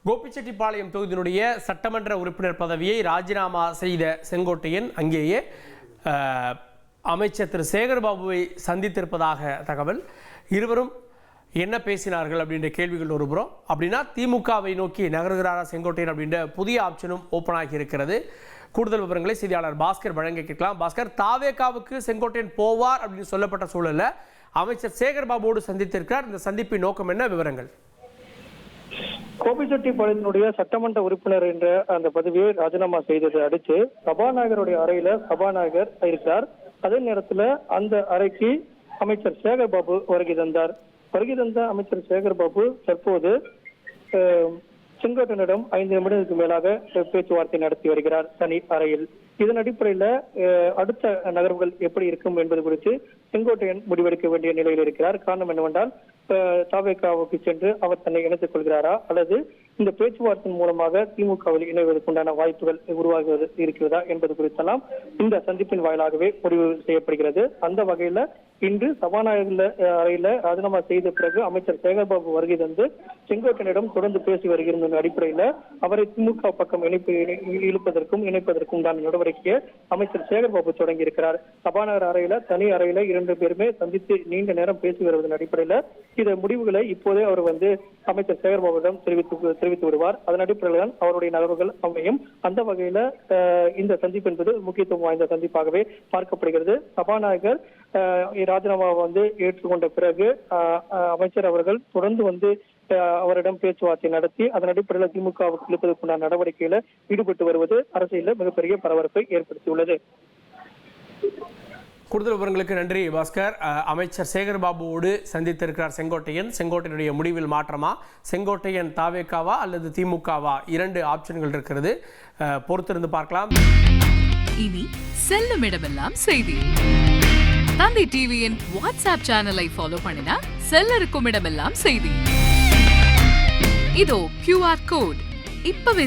கோபிச்செட்டிப்பாளையம் தொகுதியினுடைய சட்டமன்ற உறுப்பினர் பதவியை ராஜினாமா செய்த செங்கோட்டையன் அங்கேயே அமைச்சர் திரு சேகர்பாபுவை சந்தித்திருப்பதாக தகவல். இருவரும் என்ன பேசினார்கள் அப்படின்ற கேள்விகள் ஒருபுறம். அப்படின்னா திமுகவை நோக்கி நகர்கிறாரா செங்கோட்டையன் அப்படின்ற புதிய ஆப்ஷனும் ஓப்பன் ஆகி இருக்கிறது. கூடுதல் விவரங்களை செய்தியாளர் பாஸ்கர் வழங்க கேட்கலாம். பாஸ்கர், தாவேகாவுக்கு செங்கோட்டையன் போவார் அப்படின்னு சொல்லப்பட்ட சூழலில் அமைச்சர் சேகர்பாபுவோடு சந்தித்திருக்கிறார். இந்த சந்திப்பின் நோக்கம் என்ன? விவரங்கள். கோபிச்செட்டிப்பாளையத்தினுடைய சட்டமன்ற உறுப்பினர் என்ற அந்த பதவியை ராஜினாமா செய்ததை அடுத்து சபாநாயகருடைய அறையில சபாநாயகர் இருக்கிறார். அதே நேரத்துல அந்த அறைக்கு அமைச்சர் சேகர்பாபு வருகை தந்தார். வருகை தந்த அமைச்சர் சேகர்பாபு தற்போது செங்கோட்டையனிடம் 5 நிமிடங்களுக்கு மேலாக பேச்சுவார்த்தை நடத்தி வருகிறார் தனி அறையில். இதன் அடிப்படையில அடுத்த நகர்வுகள் எப்படி இருக்கும் என்பது குறித்து செங்கோட்டையன் முடிவெடுக்க வேண்டிய நிலையில் இருக்கிறார். காரணம் என்னவென்றால் தாவேகாவுக்கு சென்று அவர் தன்னை இணைத்துக் கொள்கிறாரா அல்லது இந்த பேச்சுவார்த்தையின் மூலமாக திமுகவில் இணைவதற்குண்டான வாய்ப்புகள் உருவாகுவது இருக்கிறதா என்பது குறித்தெல்லாம் இந்த சந்திப்பின் வாயிலாகவே முடிவு செய்யப்படுகிறது. அந்த வகையில இன்று சபாநாயகர் அறையில ராஜினாமா செய்த பிறகு அமைச்சர் சேகர்பாபு வருகை தந்து செங்கோட்டையனிடம் தொடர்ந்து பேசி வருகிற அடிப்படையில அவரை திமுக பக்கம் இணைப்பதற்கும் தான் நடவடிக்கையை அமைச்சர் சேகர்பாபு தொடங்கி இருக்கிறார். சபாநாயகர் அறையில தனி அறையில 2 பேருமே சந்தித்து நீண்ட நேரம் பேசி வருவதன் அடிப்படையில இந்த முடிவுகளை இப்போதே அவர் அமைச்சர் சேகர்பாபுவிடம் தெரிவித்து விடுவார். அதன் அடிப்படையில் தான் அவருடைய நகர்வுகள் அமையும். அந்த வகையில இந்த சந்திப்பு என்பது முக்கியத்துவம் வாய்ந்த சந்திப்பாகவே பார்க்கப்படுகிறது. சபாநாயகர் ராஜினாமா ஏற்றுக்கொண்ட பிறகு அமைச்சர் அவர்கள் தொடர்ந்து அவரிடம் பேச்சுவார்த்தை நடத்தி அதன் அடிப்படையில் திமுகவுக்கு இழுப்பதற்குண்டான நடவடிக்கையில ஈடுபட்டு வருவது அரசியலில் மிகப்பெரிய பரபரப்பை ஏற்படுத்தியுள்ளது. கூடுதல் விவரங்களுக்கு நன்றி பாஸ்கர். அமைச்சர் சேகர்பாபுவோடு சந்தித்திருக்கிறார் செங்கோட்டையன். செங்கோட்டையனுடைய முடிவில் மாற்றமா? செங்கோட்டையன் தாவேகாவா அல்லது திமுகவா? 2 ஆப்ஷன்கள் இருக்கிறது. பொறுத்திருந்து பார்க்கலாம். இனி செல்லும் இடமெல்லாம் செய்தி. தந்தை டிவியின் வாட்ஸ்அப் சேனலை ஃபாலோ பண்ணினா செல்ல இருக்கும் இடமெல்லாம் செய்தி. இதோ QR கோட் இப்பவே